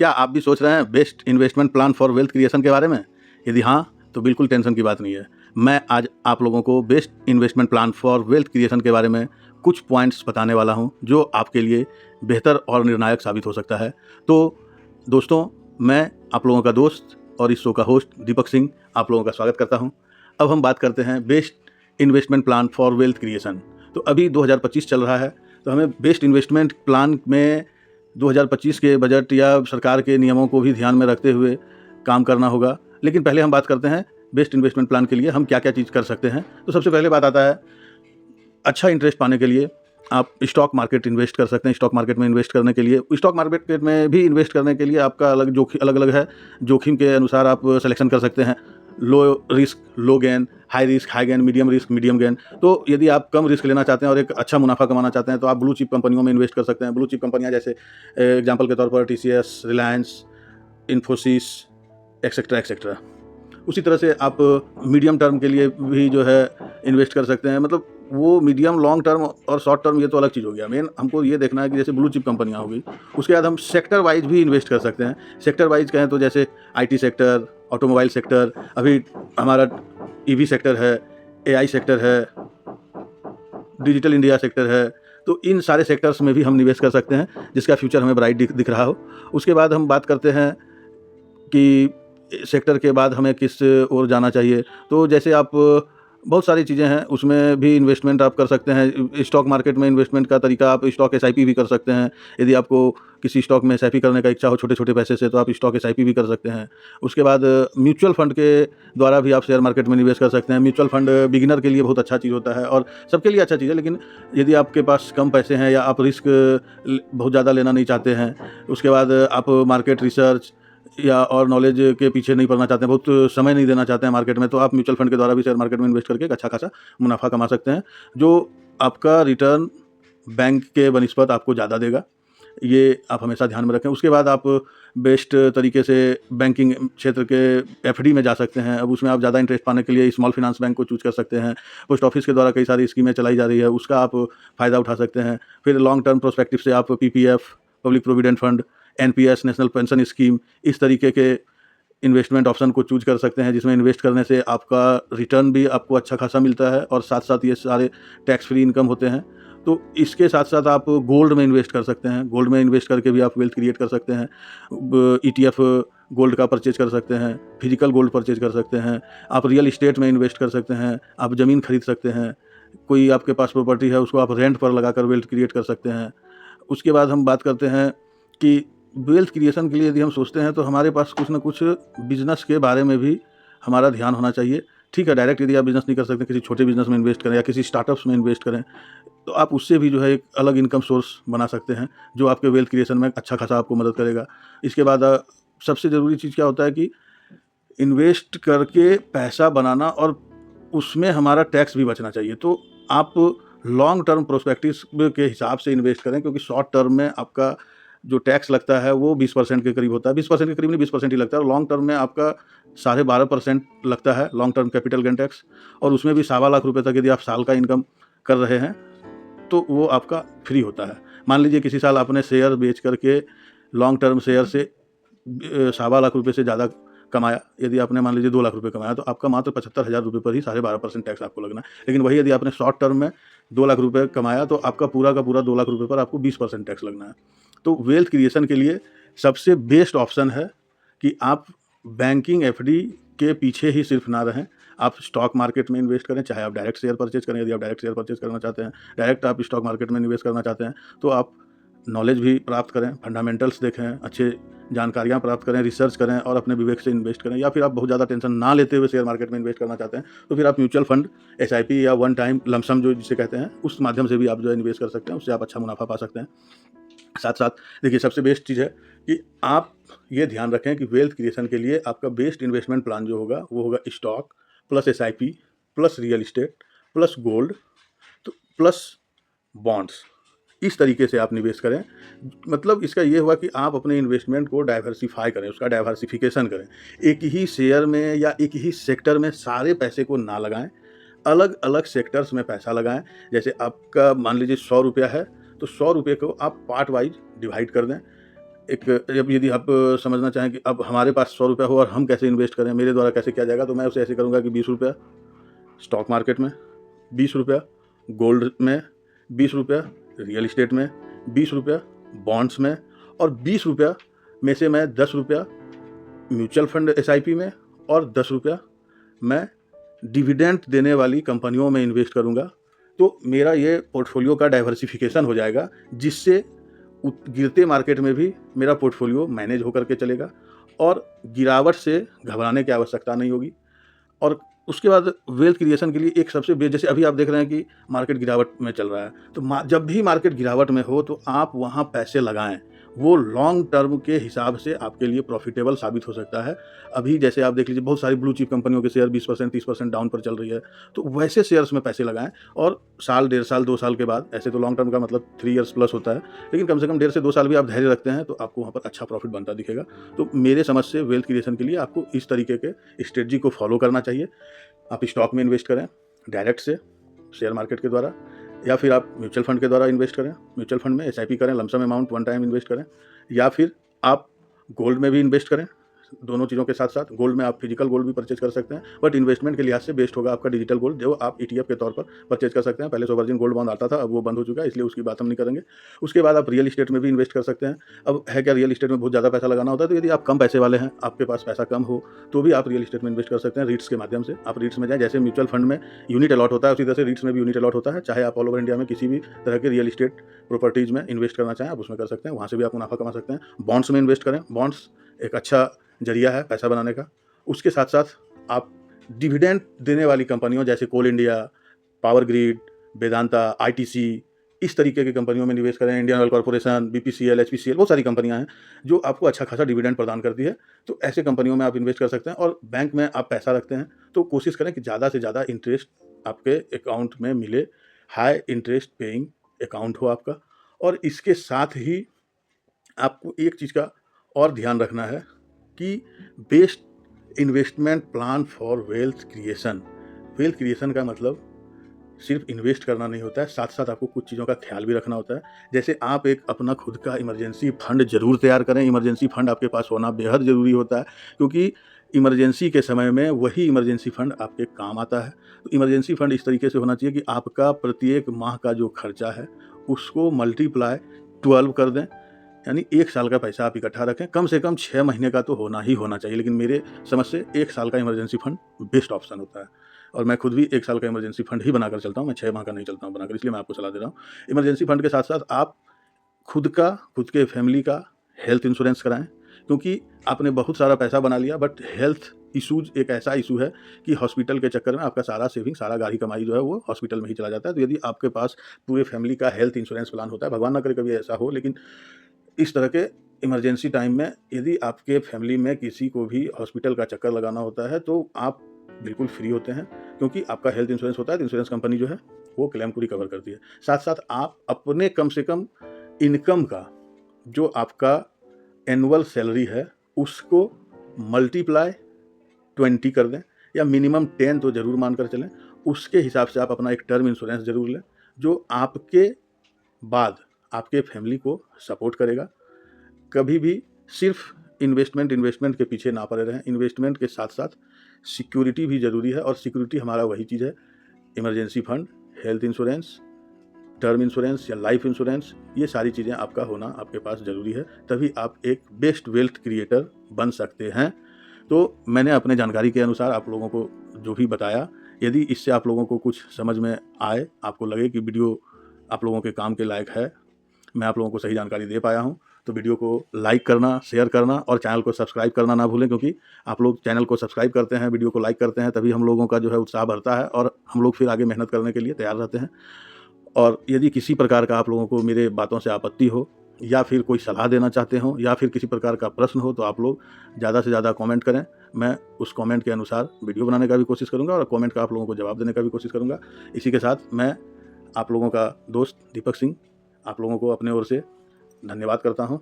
क्या आप भी सोच रहे हैं best investment plan for wealth creation के बारे में? यदि हाँ, तो बिल्कुल टेंशन की बात नहीं है। मैं आज आप लोगों को best investment plan for wealth creation के बारे में कुछ पॉइंट्स बताने वाला हूं, जो आपके लिए बेहतर और निर्णायक साबित हो सकता है। तो दोस्तों, मैं आप लोगों का दोस्त और इस शो का होस्ट दीपक सिंह आप लोगों का स्वागत करता हूं। अब हम बात करते हैं best investment plan for wealth creation. तो अभी 2025 चल रहा है, तो हमें बेस्ट इन्वेस्टमेंट प्लान में 2025 के बजट या सरकार के नियमों को भी ध्यान में रखते हुए काम करना होगा। लेकिन पहले हम बात करते हैं बेस्ट इन्वेस्टमेंट प्लान के लिए हम क्या क्या चीज़ कर सकते हैं। तो सबसे पहले बात आता है, अच्छा इंटरेस्ट पाने के लिए आप स्टॉक मार्केट इन्वेस्ट कर सकते हैं। स्टॉक मार्केट में इन्वेस्ट करने के लिए, स्टॉक मार्केट में भी इन्वेस्ट करने के लिए आपका अलग अलग है। जोखिम के अनुसार आप सिलेक्शन कर सकते हैं। Low risk low gain, high risk high gain, medium risk medium gain. तो यदि आप कम रिस्क लेना चाहते हैं और एक अच्छा मुनाफा कमाना चाहते हैं, तो आप ब्लू चिप कंपनियों में इन्वेस्ट कर सकते हैं। ब्लू चिप कंपनियां जैसे एग्जांपल के तौर पर TCS, Reliance, Infosys, etcetera etcetera. उसी तरह से आप मीडियम टर्म के लिए भी जो है इन्वेस्ट कर सकते हैं। मतलब वो मीडियम लॉन्ग टर्म और शॉर्ट टर्म, ये तो अलग चीज़ हो गया। मेन हमको ये देखना है कि जैसे ब्लू चिप कंपनियां होगी, उसके बाद हम सेक्टर वाइज भी इन्वेस्ट कर सकते हैं। सेक्टर वाइज कहें तो जैसे IT सेक्टर, ऑटोमोबाइल सेक्टर, अभी हमारा EV सेक्टर है, AI सेक्टर है, डिजिटल इंडिया सेक्टर है। तो इन सारे सेक्टर्स में भी हम निवेश कर सकते हैं, जिसका फ्यूचर हमें ब्राइट दिख रहा हो। उसके बाद हम बात करते हैं कि सेक्टर के बाद हमें किस ओर जाना चाहिए। तो जैसे आप बहुत सारी चीज़ें हैं, उसमें भी इन्वेस्टमेंट आप कर सकते हैं। स्टॉक मार्केट में इन्वेस्टमेंट का तरीका, आप स्टॉक SIP भी कर सकते हैं। यदि आपको किसी स्टॉक में SIP करने का इच्छा हो छोटे छोटे पैसे से, तो आप स्टॉक SIP भी कर सकते हैं। उसके बाद म्यूचुअल फंड के द्वारा भी आप शेयर मार्केट में निवेश कर सकते हैं। म्यूचुअल फंड बिगिनर के लिए बहुत अच्छा चीज़ होता है और सबके लिए अच्छा चीज़ है। लेकिन यदि आपके पास कम पैसे हैं या आप रिस्क बहुत ज़्यादा लेना नहीं चाहते हैं, उसके बाद आप मार्केट रिसर्च या और नॉलेज के पीछे नहीं पड़ना चाहते हैं, बहुत समय नहीं देना चाहते हैं मार्केट में, तो आप म्यूचुअल फंड के द्वारा भी शेयर मार्केट में इन्वेस्ट करके एक अच्छा खासा मुनाफा कमा सकते हैं, जो आपका रिटर्न बैंक के बनिस्पत आपको ज़्यादा देगा। ये आप हमेशा ध्यान में रखें। उसके बाद आप बेस्ट तरीके से बैंकिंग क्षेत्र के FD में जा सकते हैं। अब उसमें आप ज़्यादा इंटरेस्ट पाने के लिए स्मॉल फाइनेंस बैंक को चूज कर सकते हैं। पोस्ट ऑफिस के द्वारा कई सारी स्कीमें चलाई जा रही है, उसका आप फ़ायदा उठा सकते हैं। फिर लॉन्ग टर्म प्रोस्पेक्टिव से आप PPF, public provident fund, NPS, national pension scheme, इस तरीके के इन्वेस्टमेंट ऑप्शन को चूज कर सकते हैं, जिसमें इन्वेस्ट करने से आपका रिटर्न भी आपको अच्छा खासा मिलता है और साथ साथ ये सारे टैक्स फ्री इनकम होते हैं। तो इसके साथ साथ आप गोल्ड में इन्वेस्ट कर सकते हैं। गोल्ड में इन्वेस्ट करके भी आप वेल्थ क्रिएट कर सकते हैं। ETF गोल्ड का परचेज कर सकते हैं, फिजिकल गोल्ड परचेज कर सकते हैं। आप रियल इस्टेट में इन्वेस्ट कर सकते हैं, आप ज़मीन खरीद सकते हैं। कोई आपके पास प्रॉपर्टी है, उसको आप रेंट पर लगाकर वेल्थ क्रिएट कर सकते हैं। उसके बाद हम बात करते हैं कि वेल्थ क्रिएशन के लिए यदि हम सोचते हैं, तो हमारे पास कुछ ना कुछ बिजनेस के बारे में भी हमारा ध्यान होना चाहिए। ठीक है, डायरेक्ट यदि आप बिजनेस नहीं कर सकते, किसी छोटे बिजनेस में इन्वेस्ट करें या किसी स्टार्टअप्स में इन्वेस्ट करें, तो आप उससे भी जो है एक अलग इनकम सोर्स बना सकते हैं, जो आपके वेल्थ क्रिएशन में अच्छा खासा आपको मदद करेगा। इसके बाद सबसे ज़रूरी चीज़ क्या होता है कि इन्वेस्ट करके पैसा बनाना और उसमें हमारा टैक्स भी बचना चाहिए। तो आप लॉन्ग टर्म प्रोस्पेक्टिव के हिसाब से इन्वेस्ट करें, क्योंकि शॉर्ट टर्म में आपका जो टैक्स लगता है वो 20% के करीब होता है। 20% के करीब नहीं, 20% ही लगता है। और लॉन्ग टर्म में आपका 12.5% लगता है long term capital gain tax, और उसमें भी 1.25 लाख रुपये तक यदि आप साल का इनकम कर रहे हैं, तो वो आपका फ्री होता है। मान लीजिए किसी साल आपने शेयर बेच करके लॉन्ग टर्म शेयर से 1.25 लाख रुपये से ज़्यादा कमाया। यदि आपने मान लीजिए 2 लाख रुपये कमाया, तो आपका मात्र 75,000 रुपये पर ही 12.5% टैक्स आपको लगना है। लेकिन वही यदि आपने शॉर्ट टर्म में 2 लाख रुपये कमाया, तो आपका पूरा का पूरा 2 लाख रुपये पर आपको 20% टैक्स लगना है। तो वेल्थ क्रिएशन के लिए सबसे बेस्ट ऑप्शन है कि आप बैंकिंग FD के पीछे ही सिर्फ ना रहें, आप स्टॉक मार्केट में इन्वेस्ट करें। चाहे आप डायरेक्ट शेयर परचेज करें, यदि आप डायरेक्ट शेयर परचेज करना चाहते हैं, डायरेक्ट आप स्टॉक मार्केट में निवेश करना चाहते हैं, तो आप नॉलेज भी प्राप्त करें, फंडामेंटल्स देखें, अच्छे जानकारियाँ प्राप्त करें, रिसर्च करें और अपने विवेक से इन्वेस्ट करें। या फिर आप बहुत ज़्यादा टेंशन ना लेते हुए शेयर मार्केट में इन्वेस्ट करना चाहते हैं, तो फिर आप म्यूचुअल फंड, SIP या वन टाइम लमसम जो जिसे कहते हैं, उस माध्यम से भी आप जो है इन्वेस्ट कर सकते हैं। उससे आप अच्छा मुनाफा पा सकते हैं। साथ साथ देखिए, सबसे बेस्ट चीज़ है कि आप ये ध्यान रखें कि वेल्थ क्रिएशन के लिए आपका बेस्ट इन्वेस्टमेंट प्लान जो होगा वो होगा stock plus SIP plus real estate plus gold तो प्लस बॉन्ड्स। इस तरीके से आप निवेश करें। मतलब इसका ये हुआ कि आप अपने इन्वेस्टमेंट को डाइवर्सिफाई करें, उसका डाइवर्सिफिकेशन करें। एक ही शेयर में या एक ही सेक्टर में सारे पैसे को ना लगाएं, अलग अलग सेक्टर्स में पैसा लगाएं। जैसे आपका मान लीजिए 100 रुपया है, तो 100 रुपये को आप पार्ट वाइज डिवाइड कर दें। एक जब यदि आप समझना चाहें कि अब हमारे पास 100 रुपया हो और हम कैसे इन्वेस्ट करें, मेरे द्वारा कैसे किया जाएगा, तो मैं उसे ऐसे करूँगा कि 20 रुपया स्टॉक मार्केट में, 20 रुपया गोल्ड में, 20 रुपया रियल इस्टेट में, 20 रुपया बॉन्ड्स में और 20 रुपया में से मैं 10 रुपया म्यूचुअल फंड एसआईपी में और 10 रुपया मैं डिविडेंड देने वाली कंपनियों में इन्वेस्ट करूँगा। तो मेरा ये पोर्टफोलियो का डाइवर्सिफिकेशन हो जाएगा, जिससे गिरते मार्केट में भी मेरा पोर्टफोलियो मैनेज होकर के चलेगा और गिरावट से घबराने की आवश्यकता नहीं होगी। और उसके बाद वेल्थ क्रिएशन के लिए एक सबसे जैसे अभी आप देख रहे हैं कि मार्केट गिरावट में चल रहा है, तो जब भी मार्केट गिरावट में हो तो आप वहाँ पैसे लगाएं, वो लॉन्ग टर्म के हिसाब से आपके लिए प्रॉफिटेबल साबित हो सकता है। अभी जैसे आप देख लीजिए, बहुत सारी ब्लू चिप कंपनियों के शेयर 20% 30% डाउन पर चल रही है, तो वैसे शेयर्स में पैसे लगाएं और साल, 1.5 साल, 2 साल के बाद, ऐसे तो लॉन्ग टर्म का मतलब 3 इयर्स प्लस होता है, लेकिन कम से कम 1.5 से 2 साल भी आप धैर्य रखते हैं तो आपको वहाँ पर अच्छा प्रॉफिट बनता दिखेगा। तो मेरे समझ से वेल्थ क्रिएशन के लिए आपको इस तरीके के स्ट्रेटजी को फॉलो करना चाहिए। आप स्टॉक में इन्वेस्ट करें डायरेक्ट से शेयर मार्केट के द्वारा, या फिर आप म्यूचुअल फंड के द्वारा इन्वेस्ट करें, म्यूचुअल फंड में एसआईपी करें, lump sum amount one time invest करें, या फिर आप गोल्ड में भी इन्वेस्ट करें। दोनों चीज़ों के साथ साथ गोल्ड में आप फिजिकल गोल्ड भी परचेज कर सकते हैं, बट इन्वेस्टमेंट के लिहाज से बेस्ट होगा आपका डिजिटल गोल्ड, जो आप ईटीएफ के तौर पर परचेज कर सकते हैं। पहले सोवरजिन गोल्ड बॉन्ड आता था, अब वो बंद हो चुका है, इसलिए उसकी बात हम नहीं करेंगे। उसके बाद आप रियल इस्टेट में भी इन्वेस्ट कर सकते हैं। अब है क्या, रियल इस्टेट में बहुत ज़्यादा पैसा लगाना होता है, तो यदि आप कम पैसे वाले हैं, आपके पास पैसा कम हो, तो भी आप रियल इस्टेट में इन्वेस्ट कर सकते हैं रीट्स के माध्यम से। आप रीट्स में जाएँ, जैसे म्यूचुअल फंड में यूनिट अलॉट होता है, उसी तरह से रीट्स में भी यूनिट अलॉट होता है। चाहे आप ऑल ओवर इंडिया में किसी भी तरह के रियल इस्टेट प्रॉपर्टीज़ में इन्वेस्ट करना चाहें, आप उसमें कर सकते हैं, वहाँ से भी आप मुनाफा कमा सकते हैं। बॉन्ड्स में इन्वेस्ट करें, बॉन्ड्स एक अच्छा जरिया है पैसा बनाने का। उसके साथ साथ आप डिविडेंड देने वाली कंपनियों जैसे Coal India, power grid, Vedanta, ITC, इस तरीके की कंपनियों में निवेश करें। Indian Oil Corporation, BPCL, HPCL, बहुत सारी कंपनियां हैं जो आपको अच्छा खासा डिविडेंड प्रदान करती है। तो ऐसे कंपनियों में आप इन्वेस्ट कर सकते हैं। और बैंक में आप पैसा रखते हैं तो कोशिश करें कि ज़्यादा से ज़्यादा इंटरेस्ट आपके अकाउंट में मिले, हाई इंटरेस्ट पेइंग अकाउंट हो आपका। और इसके साथ ही आपको एक चीज़ का और ध्यान रखना है कि best investment plan for wealth creation. Wealth creation का मतलब सिर्फ इन्वेस्ट करना नहीं होता है, साथ साथ आपको कुछ चीज़ों का ख्याल भी रखना होता है। जैसे आप एक अपना खुद का इमरजेंसी फंड जरूर तैयार करें। इमरजेंसी फंड आपके पास होना बेहद ज़रूरी होता है, क्योंकि इमरजेंसी के समय में वही इमरजेंसी फंड आपके काम आता है। तो इमरजेंसी फंड इस तरीके से होना चाहिए कि आपका प्रत्येक माह का जो खर्चा है उसको मल्टीप्लाई 12 कर दें, यानी 1 साल का पैसा आप इकट्ठा रखें। कम से कम 6 महीने का तो होना ही होना चाहिए, लेकिन मेरे समझ से 1 साल का इमरजेंसी फंड बेस्ट ऑप्शन होता है। और मैं खुद भी 1 साल का इमरजेंसी फंड ही बनाकर चलता हूँ, मैं 6 माह का नहीं चलता हूँ बनाकर, इसलिए मैं आपको सलाह दे रहा हूँ। इमरजेंसी फंड के साथ साथ आप खुद के फैमिली का हेल्थ इंश्योरेंस कराएं, क्योंकि आपने बहुत सारा पैसा बना लिया, बट हेल्थ इशूज़ एक ऐसा इशू है कि हॉस्पिटल के चक्कर में आपका सारा सेविंग, सारा गाढ़ी कमाई जो है वो हॉस्पिटल में ही चला जाता है। तो यदि आपके पास पूरे फैमिली का हेल्थ इंश्योरेंस प्लान होता है, भगवान ना करे कभी ऐसा हो, लेकिन इस तरह के इमरजेंसी टाइम में यदि आपके फैमिली में किसी को भी हॉस्पिटल का चक्कर लगाना होता है तो आप बिल्कुल फ्री होते हैं, क्योंकि आपका हेल्थ इंश्योरेंस होता है। तो इंश्योरेंस कंपनी जो है वो क्लेम पूरी कवर करती है। साथ साथ आप अपने कम से कम इनकम का, जो आपका एनुअल सैलरी है, उसको मल्टीप्लाई 20 कर दें, या मिनिमम 10 तो ज़रूर मानकर चलें। उसके हिसाब से आप अपना एक टर्म इंश्योरेंस ज़रूर लें, जो आपके बाद आपके फैमिली को सपोर्ट करेगा। कभी भी सिर्फ इन्वेस्टमेंट के पीछे ना पड़े रहें। इन्वेस्टमेंट के साथ साथ सिक्योरिटी भी ज़रूरी है, और सिक्योरिटी हमारा वही चीज़ है, emergency fund, health insurance, term insurance या लाइफ इंश्योरेंस, ये सारी चीज़ें आपका होना आपके पास ज़रूरी है, तभी आप एक बेस्ट वेल्थ क्रिएटर बन सकते हैं। तो मैंने अपने जानकारी के अनुसार आप लोगों को जो भी बताया, यदि इससे आप लोगों को कुछ समझ में आए, आपको लगे कि वीडियो आप लोगों के काम के लायक है, मैं आप लोगों को सही जानकारी दे पाया हूं, तो वीडियो को लाइक करना, शेयर करना और चैनल को सब्सक्राइब करना ना भूलें, क्योंकि आप लोग चैनल को सब्सक्राइब करते हैं, वीडियो को लाइक करते हैं, तभी हम लोगों का जो है उत्साह बढ़ता है और हम लोग फिर आगे मेहनत करने के लिए तैयार रहते हैं। और यदि किसी प्रकार का आप लोगों को मेरे बातों से आपत्ति हो, या फिर कोई सलाह देना चाहते हो, या फिर किसी प्रकार का प्रश्न हो, तो आप लोग ज़्यादा से ज़्यादा कमेंट करें। मैं उस कमेंट के अनुसार वीडियो बनाने का भी कोशिश करूँगा और कमेंट का आप लोगों को जवाब देने का भी कोशिश करूँगा। इसी के साथ मैं आप लोगों का दोस्त दीपक सिंह आप लोगों को अपने ओर से धन्यवाद करता हूँ।